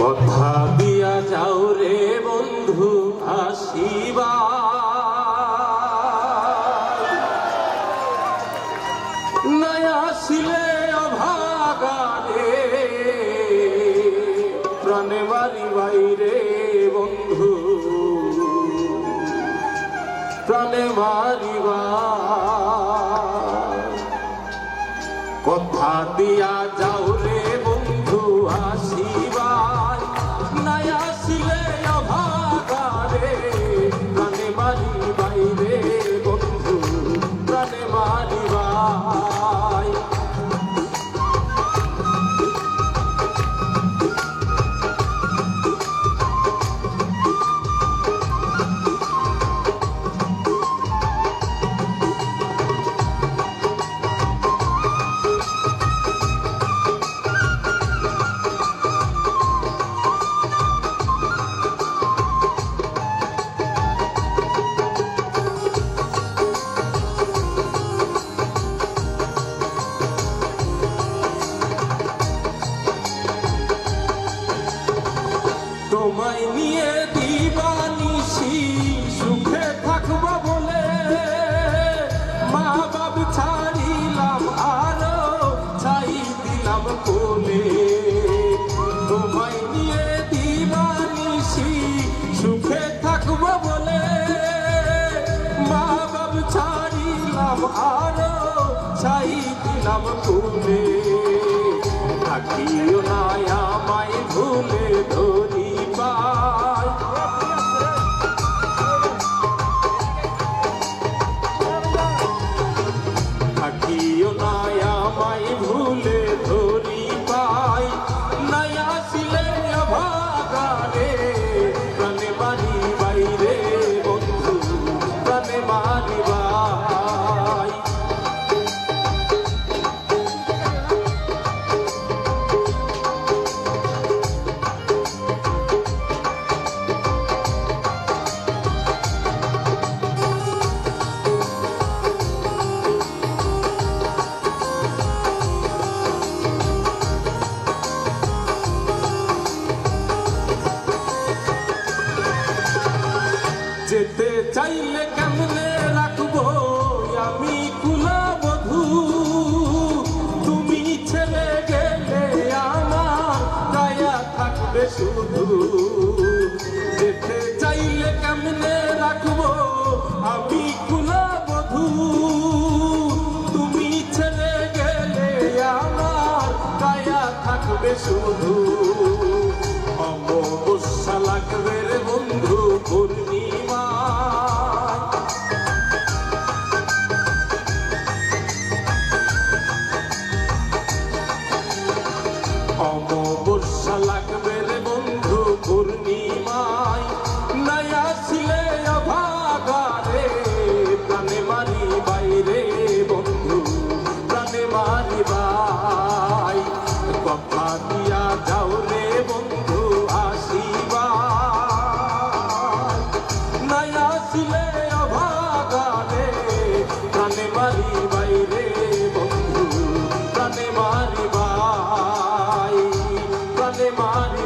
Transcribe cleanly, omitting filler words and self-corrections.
কথা দিয়া যাও রে বন্ধু আসিবা, নাই আসিলে অভাগারে প্রাণে বাড়ি বাইরে বন্ধু প্রাণে মারিবা। কথা দিয়া যাও রে বন্ধু আসিবা, নাই আসিলে অভাগারে প্রাণে মারি বাইরে বন্ধু প্রাণে মারিবা। তোমায় নিয়ে দিবানিশি সুখে থাকবো বলে মা বাপ ছাড়িলাম আরো ছাই দিলাম কোলে। তোমায় নিয়ে দিবানিশি সুখে থাকবো বলে মা বাপ ছাড়িলাম আরো ছাই দিলাম কোলে। থাকিও না আমায় ভুলে ধরি পায়, থাকিও না আমায় ভুলে ধরি পায়, নাই আসিলে অভাগারে প্রাণে মারি বাইরে বন্ধু প্রাণে মারিবা। যেতে চাইলে কেমনে রাখবো আমি কুলবধূ, তুমি ছেড়ে গেলে আমার দয়া থাকবে শুধু। যেতে চাইলে কেমনে রাখবো আমি কুলবধূ, তুমি ছেড়ে গেলে আমার দয়া থাকবে শুধু। অমাবস্যা লাগবে রে বন্ধু পূর্ণিমা, অমাবস্যা লাগবে রে বন্ধু পূর্ণিমায়, নাই আসিলে অভাগারে প্রাণে মারি বাইরে বন্ধু প্রাণে মারিবাই। কথা দিয়া যাও রে বন্ধু আসিবা, নাই আসিলে অভাগারে প্রাণে মারি বাইরে বন্ধু প্রাণে মারিবাই প্রাণে মারি।